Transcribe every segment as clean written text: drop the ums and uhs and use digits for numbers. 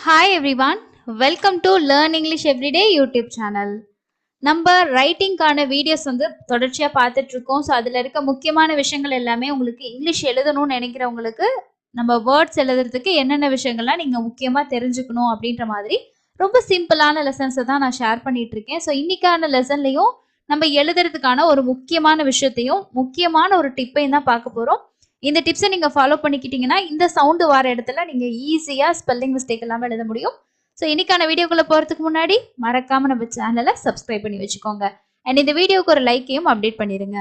Hi everyone, welcome to Learn English Everyday YouTube channel. நம்ம ரைட்டிங்கான videos வந்து தொடர்ச்சியாக பார்த்துட்டு இருக்கோம். ஸோ அதில் இருக்க முக்கியமான விஷயங்கள் எல்லாமே உங்களுக்கு இங்கிலீஷ் எழுதணும்னு நினைக்கிறவங்களுக்கு நம்ம வேர்ட்ஸ் எழுதுறதுக்கு என்னென்ன விஷயங்கள்லாம் நீங்கள் முக்கியமாக தெரிஞ்சுக்கணும் அப்படின்ற மாதிரி ரொம்ப சிம்பிளான லெசன்ஸை தான் நான் ஷேர் பண்ணிட்டு இருக்கேன். ஸோ இன்னைக்கான லெசன்லையும் நம்ம எழுதுறதுக்கான ஒரு முக்கியமான விஷயத்தையும் முக்கியமான ஒரு டிப்பையும் தான் பார்க்க போகிறோம். இந்த டிப்ஸை நீங்கள் ஃபாலோ பண்ணிக்கிட்டீங்கன்னா இந்த சவுண்டு வர இடத்துல நீங்கள் ஈஸியாக ஸ்பெல்லிங் மிஸ்டேக் இல்லாமல் எழுத முடியும். ஸோ இன்னைக்கான வீடியோக்குள்ளே போகிறதுக்கு முன்னாடி மறக்காமல் நம்ம சேனலை சப்ஸ்கிரைப் பண்ணி வச்சுக்கோங்க. அண்ட் இந்த வீடியோக்கு ஒரு லைக்கையும் அப்டேட் பண்ணிடுங்க.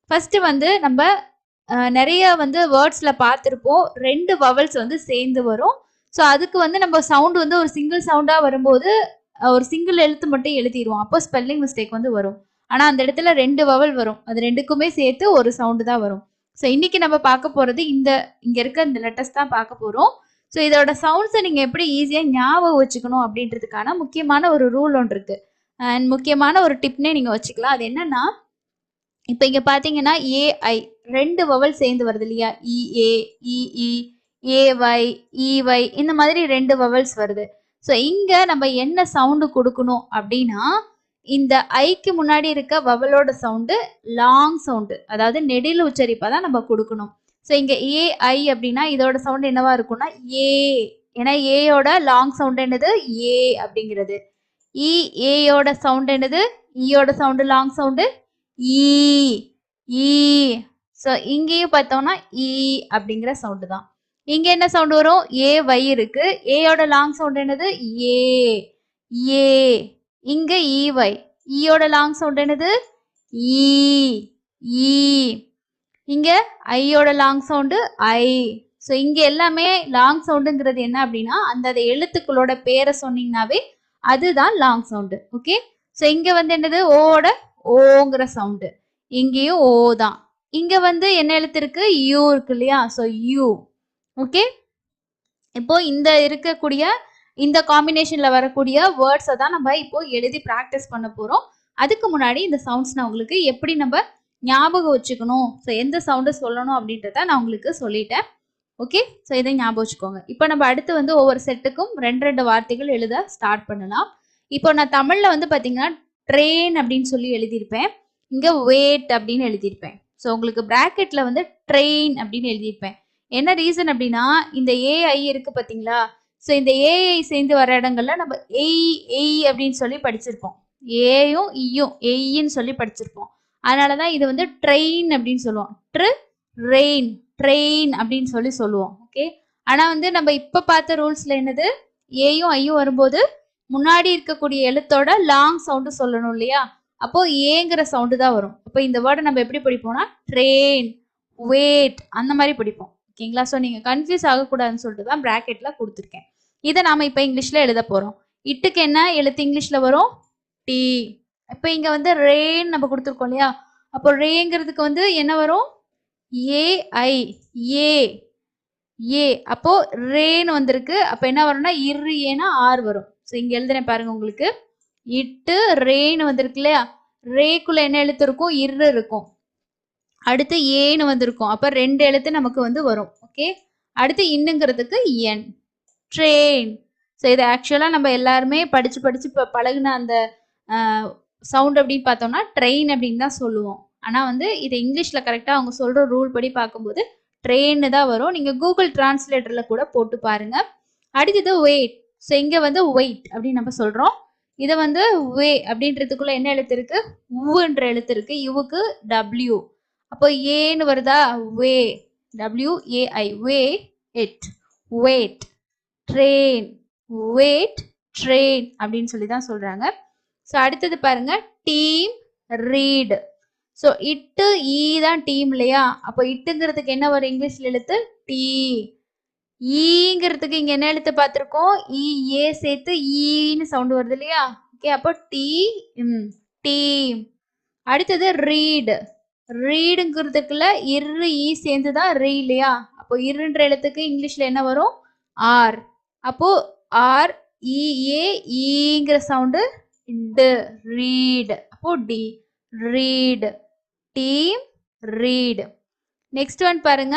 ஃபர்ஸ்ட் வந்து நம்ம நிறைய வந்து வேர்ட்ஸில் பார்த்துருப்போம், 2 வவல்ஸ் வந்து சேர்ந்து வரும். ஸோ அதுக்கு வந்து நம்ம சவுண்டு வந்து ஒரு சிங்கிள் சவுண்டாக வரும்போது ஒரு சிங்கிள் எழுத்து மட்டும் எழுதிடுவோம், அப்போ ஸ்பெல்லிங் மிஸ்டேக் வந்து வரும். ஆனால் அந்த இடத்துல 2 வவல் வரும், அது 2க்குமே சேர்த்து ஒரு சவுண்டு தான் வரும். ஸோ இன்னைக்கு நம்ம பார்க்க போகிறது இங்கே இருக்க இந்த லெட்டர்ஸ் தான் பார்க்க போகிறோம். ஸோ இதோட சவுண்ட்ஸை நீங்கள் எப்படி ஈஸியாக ஞாபகம் வச்சுக்கணும் அப்படின்றதுக்கான முக்கியமான ஒரு ரூல் ஒன்று இருக்குது. அண்ட் முக்கியமான ஒரு டிப்னே நீங்கள் வச்சுக்கலாம். அது என்னன்னா, இப்போ இங்கே பார்த்தீங்கன்னா ஏஐ 2 வவல் சேர்ந்து வருது இல்லையா, இஏ இஇ ஏஒய் இஒய் இந்த மாதிரி 2 வவல்ஸ் வருது. ஸோ இங்கே நம்ம என்ன சவுண்டு கொடுக்கணும் அப்படின்னா, இந்த ஐக்கு முன்னாடி இருக்க வவலோட சவுண்டு லாங் சவுண்டு, அதாவது நெடில் உச்சரிப்பா தான் நம்ம கொடுக்கணும். ஸோ இங்கே ஏஐ அப்படின்னா இதோட சவுண்ட் என்னவா இருக்கும்னா ஏ, ஏன்னா ஏயோட லாங் சவுண்ட் என்னது ஏ அப்படிங்கிறது. ஏயோட சவுண்ட் என்னது, ஈயோட சவுண்டு லாங் சவுண்டு ஈ ஈ. ஸோ இங்கேயும் பார்த்தோம்னா ஈ அப்படிங்கிற சவுண்டு தான். இங்கே என்ன சவுண்டு வரும், ஏ வை இருக்கு, ஏயோட லாங் சவுண்ட் என்னது ஏ ஏ. இங்க ஈவை, ஈயோட லாங் சவுண்ட் என்னது ஈ ஈ. இங்க ஐயோட லாங் சவுண்டு ஐ. ஸோ இங்க எல்லாமே லாங் சவுண்டுங்கிறது என்ன அப்படின்னா, அந்த எழுத்துக்களோட பேரை சொன்னீங்கன்னாவே அதுதான் லாங் சவுண்டு. ஓகே, ஸோ இங்க வந்து என்னது ஓட ஓங்கிற சவுண்டு, இங்கேயும் ஓ தான். இங்க வந்து என்ன எழுத்து இருக்கு, யூ இருக்கு இல்லையா, ஸோ யூ. ஓகே, இப்போ இந்த இருக்கக்கூடிய இந்த காம்பினேஷன்ல வரக்கூடிய வேர்ட்ஸை தான் நம்ம இப்போ எழுதி ப்ராக்டிஸ் பண்ண போறோம். அதுக்கு முன்னாடி இந்த சவுண்ட்ஸ் நான் உங்களுக்கு எப்படி நம்ம ஞாபகம் வச்சுக்கணும், ஸோ எந்த சவுண்டு சொல்லணும் அப்படின்றத நான் உங்களுக்கு சொல்லிட்டேன். ஓகே, ஸோ இதை ஞாபகம் வச்சுக்கோங்க. இப்போ நம்ம அடுத்து வந்து ஒவ்வொரு செட்டுக்கும் 2 வார்த்தைகள் எழுத ஸ்டார்ட் பண்ணலாம். இப்போ நான் தமிழ்ல வந்து பார்த்தீங்கன்னா ட்ரெயின் அப்படின்னு சொல்லி எழுதியிருப்பேன், இங்கே வெயிட் அப்படின்னு எழுதியிருப்பேன். ஸோ உங்களுக்கு பிராக்கெட்ல வந்து ட்ரெயின் அப்படின்னு எழுதியிருப்பேன். என்ன ரீசன் அப்படின்னா, இந்த ஏஐ இருக்கு பார்த்தீங்களா, ஸோ இந்த ஏஐ சேர்ந்து வர இடங்கள்ல நம்ம எய் எய் அப்படின்னு சொல்லி படிச்சிருப்போம், ஏயும் ஈயும் எய்ன்னு சொல்லி படிச்சிருப்போம். அதனால தான் இது வந்து ட்ரெயின் அப்படின்னு சொல்லுவோம், ரெயின் ட்ரெயின் அப்படின்னு சொல்லி சொல்லுவோம். ஓகே, ஆனால் வந்து நம்ம இப்போ பார்த்த ரூல்ஸில் என்னது, ஏயும் ஐயும் வரும்போது முன்னாடி இருக்கக்கூடிய எழுத்தோட லாங் சவுண்டு சொல்லணும் இல்லையா, அப்போ ஏங்கிற சவுண்டு தான் வரும். அப்போ இந்த வேர்டை நம்ம எப்படி படிப்போம்னா ட்ரெயின் வெயிட் அந்த மாதிரி படிப்போம். ஓகேங்களா, ஸோ நீங்கள் கன்ஃபியூஸ் ஆகக்கூடாதுன்னு சொல்லிட்டு தான் ப்ராக்கெட்டில் கொடுத்துருக்கேன். இதை நாம் இப்போ இங்கிலீஷில் எழுத போகிறோம். இட்டுக்கு என்ன எழுத்து இங்கிலீஷில் வரும், டி. இப்போ இங்கே வந்து ரேன் நம்ம கொடுத்துருக்கோம் இல்லையா, அப்போ ரேங்கிறதுக்கு வந்து என்ன வரும், ஏஐ ஏ ஏ. அப்போ ரேன்னு வந்திருக்கு, அப்போ என்ன வரும்னா இரு ஏன்னா ஆர் வரும். ஸோ இங்கே எழுதுனேன் பாருங்க உங்களுக்கு, இட்டு ரேன்னு வந்திருக்கு இல்லையா, ரேக்குள்ள என்ன எழுத்து இருக்கும், இரு இருக்கும். அடுத்து ஏன்னு வந்திருக்கும், அப்போ 2 எழுத்து நமக்கு வந்து வரும். ஓகே, அடுத்து இன்னுங்கிறதுக்கு என், ட்ரெயின். ஸோ இது ஆக்சுவலாக நம்ம எல்லாருமே படித்து இப்போ பழகுன அந்த சவுண்ட் அப்படின்னு பார்த்தோம்னா ட்ரெயின் அப்படின்னு தான் சொல்லுவோம். ஆனால் வந்து இதை இங்கிலீஷில் கரெக்டாக அவங்க சொல்கிற ரூல் படி பார்க்கும்போது ட்ரெயின்னு தான் வரும். நீங்கள் கூகுள் டிரான்ஸ்லேட்டரில் கூட போட்டு பாருங்கள். அடுத்தது வெயிட். ஸோ இங்கே வந்து வெயிட் அப்படின்னு நம்ம சொல்கிறோம். இதை வந்து வே அப்படின்றதுக்குள்ள என்ன எழுத்து இருக்கு, உன்ற எழுத்து இருக்கு, இவுக்கு டபிள்யூ. அப்போ ஏன்னு வருதா, way WAI way it wait train wait train அப்படின்னு சொல்லி தான் சொல்றாங்க. ஸோ அடுத்தது பாருங்க டீம் ரீடு. ஸோ இட்டு ஈ தான் டீம் இல்லையா, அப்போ இட்டுங்கிறதுக்கு என்ன வரும் இங்கிலீஷ்ல எழுத்து டி. ஈங்கிறதுக்கு இங்க என்ன எழுத்து பார்த்துருக்கோம், ஏ சேர்த்து ஈன்னு சவுண்ட் வருது இல்லையா. ஓகே, அப்போ டி டீம். அடுத்தது ரீடு. ரீடுங்கிறதுக்குள்ள இரு ஈ சேர்ந்து தான் ரீ இல்லையா, அப்போ இருன்ற எழுத்துக்கு இங்கிலீஷ்ல என்ன வரும் ஆர். அப்போ ஆர் ஈங்கிற சவுண்டு டு, ரீடு. அப்போ T read, team read. Next one பாருங்க,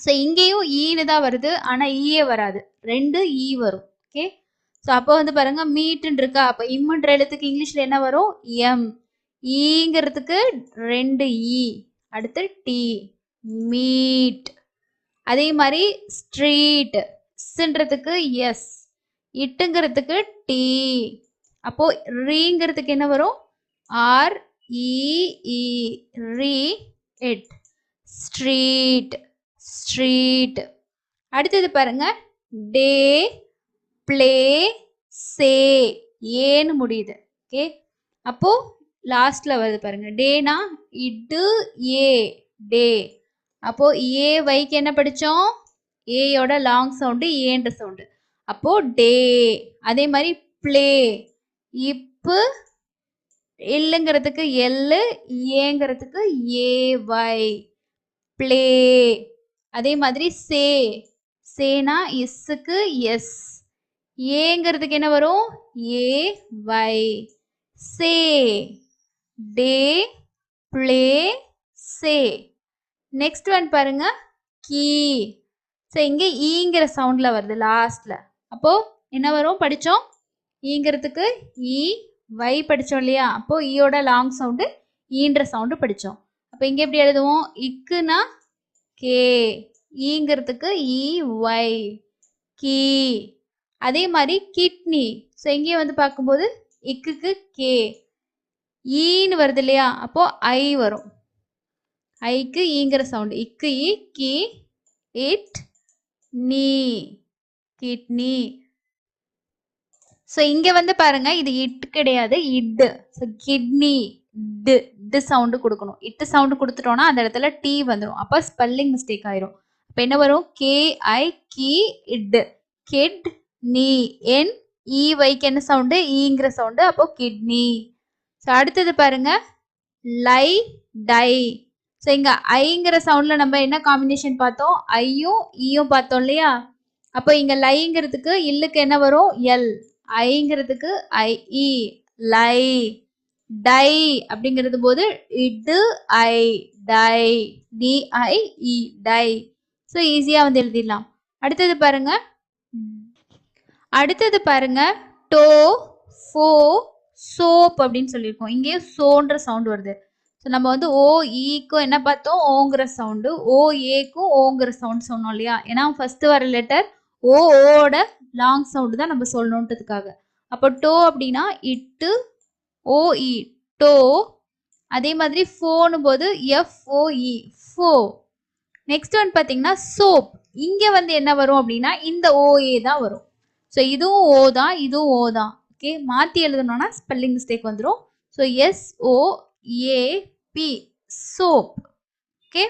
ஸோ இங்கேயும் ஈன்னு தான் வருது, ஆனால் ஈயே வராது, 2 ஈ வரும். ஓகே. ஸோ அப்போ வந்து பாருங்க மீட்ன்னு இருக்கா, அப்போ இம்முன்ற எழுத்துக்கு இங்கிலீஷ்ல என்ன வரும்? எம். ஈங்கிறதுக்கு 2 ஈ, அடுத்து டி, மீட். அதே மாதிரி ஸ்ட்ரீட், ஸ்ன்றதுக்கு எஸ், இட்டுங்கிறதுக்கு டி, அப்போ ரீங்கிறதுக்கு என்ன வரும்? R E, re, it, street, street. அடுத்தது பாருங்க டே, பிளே, சே, ஏன்னு முடியுது. ஓகே, அப்போ லாஸ்ட்ல வருது பாருங்க டேனா இட்டு ஏ, டே. அப்போ ஏ வைக்கு என்ன படிச்சோம்? ஏயோட லாங் சவுண்டு ஏன்ற சவுண்டு, அப்போ டே. அதே மாதிரி பிளே, இப்பு இல்லுங்கிறதுக்கு எல்லு, ஏங்கிறதுக்கு ஏ வை, பிளே. அதே மாதிரி சே, சேனா இஸ்ஸுக்கு எஸ், ஏங்கிறதுக்கு என்ன வரும்? ஏ வை, சே. டே, பிளே, சே. நெக்ஸ்ட் ஒன் பாருங்க கீ. ஸோ இங்கே ஈங்கிற சவுண்ட்ல வருது லாஸ்ட்ல, அப்போ என்ன வரும்? படித்தோம் ஈங்கிறதுக்கு இ வை படித்தோம் இல்லையா, அப்போ ஈயோட லாங் சவுண்டு ஈன்ற சவுண்டு படித்தோம். அப்போ இங்கே எப்படி எழுதுவோம்? இக்குனா கே, ஈங்கிறதுக்கு இ வை, கீ. அதே மாதிரி கிட்னி. ஸோ இங்கே வந்து பார்க்கும்போது இக்குக்கு கே, ஈன்னு வருது இல்லையா, அப்போ ஐ வரும். ஐக்கு ஈங்கிற சவுண்டு, இக்கு இ, கி, இட், நீ, கிட்னி. ஸோ இங்க வந்து பாருங்க இது இட் கிடையாது, it. So kidney, to, to sound கொடுக்கணும். இட்டு சவுண்டு கொடுத்துட்டோம்னா அந்த இடத்துல டி வந்துடும், அப்போ ஸ்பெல்லிங் மிஸ்டேக் ஆயிரும். அப்போ என்ன வரும்? K I Ki it, kit நீ. என் இ வைக்கு என்ன சவுண்டு? ஈங்கிற சவுண்டு, அப்போ கிட்னி. ஸோ அடுத்தது பாருங்க லை, டை. ஸோ இங்க ஐங்கிற சவுண்ட்ல நம்ம என்ன காம்பினேஷன் பார்த்தோம்? ஐயும் ஈயும் பார்த்தோம் இல்லையா, அப்போ இங்க லைங்கிறதுக்கு இல்லுக்கு என்ன வரும்? எல், ஐங்கிறதுக்கு ஐ இ, லை. டை அப்படிங்கிறது போது இட்டு ஐ, டை, டி ஐ இ, டை. ஸோ ஈஸியா வந்து எழுதிடலாம். அடுத்தது பாருங்க, அடுத்தது பாருங்க டோ, ஃபோ, சோப் அப்படின்னு சொல்லியிருக்கோம். இங்கேயும் சோன்ற சவுண்ட் வருது. ஸோ நம்ம வந்து ஓ ஈக்கும் என்ன பார்த்தோம்? ஓங்கிற சவுண்டு, ஓ ஏக்கும் ஓங்கிற சவுண்ட் சொன்னோம் இல்லையா, ஏன்னா ஃபர்ஸ்ட் வர லெட்டர் ஓட லாங் சவுண்டு தான் நம்ம சொல்லணுன்றதுக்காக. அப்போ டோ அப்படின்னா இட்டு ஓ இ, டோ. அதே மாதிரி ஃபோனு போது எஃப்ஓஇ, ஃபோ. நெக்ஸ்ட் ஒன் பார்த்தீங்கன்னா சோப். இங்கே வந்து என்ன வரும் அப்படின்னா இந்த ஓஏ தான் வரும். ஸோ இதுவும் ஓ தான், இதுவும் ஓ தான். ஓகே, மாற்றி எழுதணும்னா ஸ்பெல்லிங் மிஸ்டேக் வந்துடும். So SOAP, soap. Okay,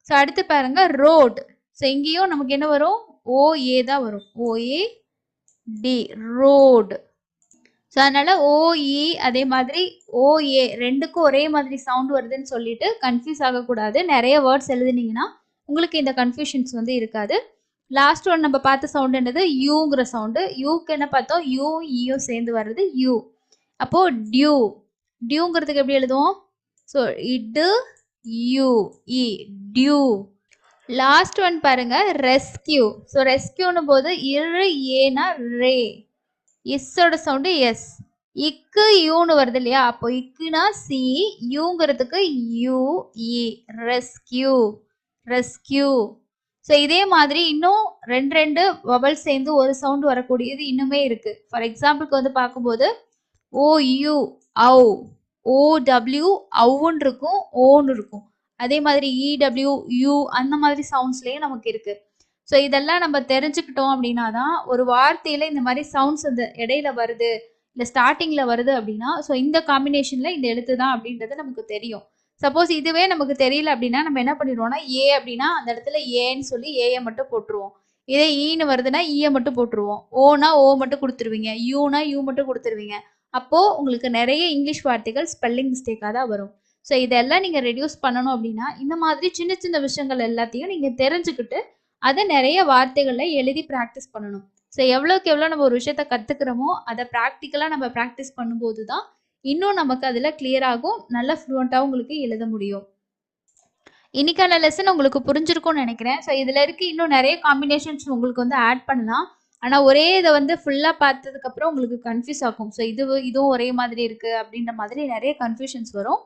so அடுத்து பாருங்க ரோட். ஸோ இங்கேயும் நமக்கு என்ன வரும்? OA தான் வரும், OAD, ரோடு. ஸோ அதனால OE அதே மாதிரி OA ரெண்டுக்கும் ஒரே மாதிரி சவுண்ட் வருதுன்னு சொல்லிட்டு கன்ஃபியூஸ் ஆகக்கூடாது. நிறைய வேர்ட்ஸ் எழுதுனீங்கன்னா உங்களுக்கு இந்த கன்ஃபியூஷன்ஸ் வந்து இருக்காது. லாஸ்ட் ஒன் நம்ம பார்த்த சவுண்ட் என்னது? யூங்கிற சவுண்டு. யூக்கு என்ன பார்த்தோம்? யூ ஈயும் சேர்ந்து வர்றது யூ, அப்போ டியூ. டியூங்கிறதுக்கு எப்படி எழுதுவோம்? ஸோ இடு U E, due. Last one பாருங்க ரெஸ்கியூ. ஸோ ரெஸ்கியூன்னு போது இரு ஏனா ரே, இஸ்ஸோட சவுண்டு எஸ், இக்கு யூன்னு வருது இல்லையா, அப்போ இக்குனா சி, யூங்கிறதுக்கு U E, rescue, rescue. So இதே மாதிரி இன்னும் ரெண்டு வவல் சேர்ந்து ஒரு சவுண்ட் வரக்கூடியது இன்னுமே இருக்கு. ஃபார் எக்ஸாம்பிளுக்கு வந்து பார்க்கும்போது ஓ யூ, அவு, OW அவுன்னு இருக்கும், ஓன்னு இருக்கும். அதே மாதிரி EW யூ, அந்த மாதிரி சவுண்ட்ஸ்லேயும் நமக்கு இருக்கு. ஸோ இதெல்லாம் நம்ம தெரிஞ்சுக்கிட்டோம் அப்படின்னா தான் ஒரு வார்த்தையில இந்த மாதிரி சவுண்ட்ஸ் அந்த இடையில வருது, இல்லை ஸ்டார்டிங்ல வருது அப்படின்னா, ஸோ இந்த காம்பினேஷன்ல இந்த எழுத்து தான் அப்படின்றது நமக்கு தெரியும். சப்போஸ் இதுவே நமக்கு தெரியல அப்படின்னா நம்ம என்ன பண்ணிடுவோம்னா, ஏ அப்படின்னா அந்த இடத்துல ஏன்னு சொல்லி ஏயை மட்டும் போட்டுருவோம். இதே ஈன்னு வருதுன்னா ஈயை மட்டும் போட்டுருவோம். ஓனா ஓ மட்டும் கொடுத்துருவீங்க, யூனா யூ மட்டும் கொடுத்துருவீங்க. அப்போ உங்களுக்கு நிறைய இங்கிலீஷ் வார்த்தைகள் ஸ்பெல்லிங் மிஸ்டேக்காக தான் வரும். ஸோ இதெல்லாம் நீங்க ரெடியூஸ் பண்ணணும் அப்படின்னா இந்த மாதிரி சின்ன சின்ன விஷயங்கள் எல்லாத்தையும் நீங்க தெரிஞ்சுக்கிட்டு அதை நிறைய வார்த்தைகள்ல எழுதி ப்ராக்டிஸ் பண்ணணும். ஸோ எவ்வளோக்கு எவ்வளோ நம்ம ஒரு விஷயத்த கற்றுக்கிறோமோ அதை ப்ராக்டிக்கலாக நம்ம ப்ராக்டிஸ் பண்ணும்போது தான் இன்னும் நமக்கு அதில் கிளியர் ஆகும், நல்ல ஃப்ளூவெண்ட்டாக உங்களுக்கு எழுத முடியும். இன்னைக்கான லெசன் உங்களுக்கு புரிஞ்சிருக்கும்னு நினைக்கிறேன். ஸோ இதில் இருக்க இன்னும் நிறைய காம்பினேஷன்ஸ் உங்களுக்கு வந்து ஆட் பண்ணலாம். ஆனால் ஒரே இதை வந்து ஃபுல்லாக பார்த்ததுக்கப்புறம் உங்களுக்கு கன்ஃபியூஸ் ஆகும். ஸோ இதுவும் ஒரே மாதிரி இருக்குது அப்படின்ற மாதிரி நிறைய கன்ஃபியூஷன்ஸ் வரும்.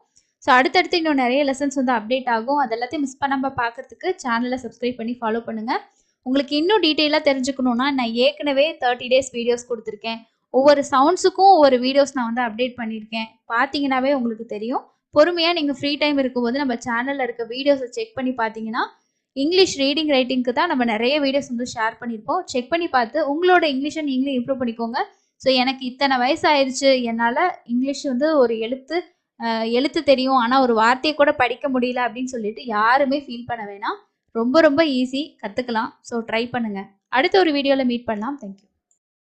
ஸோ அடுத்தடுத்து இன்னும் நிறைய லெசன்ஸ் வந்து அப்டேட் ஆகும். அது எல்லாத்தையும் மிஸ் பண்ணாமல் பார்க்கறதுக்கு சேனலை சப்ஸ்கிரைப் பண்ணி ஃபாலோ பண்ணுங்கள். உங்களுக்கு இன்னும் டீட்டெயிலாக தெரிஞ்சுக்கணுன்னா நான் ஏற்கனவே 30 டேஸ் வீடியோஸ் கொடுத்துருக்கேன். ஒவ்வொரு சவுண்ட்ஸுக்கும் ஒவ்வொரு வீடியோஸ் நான் வந்து அப்டேட் பண்ணியிருக்கேன். பார்த்தீங்கன்னாவே உங்களுக்கு தெரியும். பொறுமையாக நீங்கள் ஃப்ரீ டைம் இருக்கும்போது நம்ம சேனலில் இருக்க வீடியோஸை செக் பண்ணி பார்த்தீங்கன்னா இங்கிலீஷ் ரீடிங் ரைட்டிங்க்கு தான் நம்ம நிறைய வீடியோஸ் வந்து ஷேர் பண்ணியிருப்போம். செக் பண்ணி பார்த்து உங்களோட இங்கிலீஷை நீங்களே இம்ப்ரூவ் பண்ணிக்கோங்க. ஸோ எனக்கு இத்தனை வயசு ஆயிடுச்சு, என்னால் இங்கிலீஷ் வந்து ஒரு எழுத்து தெரியும், ஆனால் ஒரு வார்த்தையை கூட படிக்க முடியல அப்படின்னு சொல்லிட்டு யாருமே ஃபீல் பண்ண வேணாம். ரொம்ப ரொம்ப ஈஸி, கற்றுக்கலாம். ஸோ ட்ரை பண்ணுங்கள். அடுத்த ஒரு வீடியோவில் மீட் பண்ணலாம். தேங்க்யூ.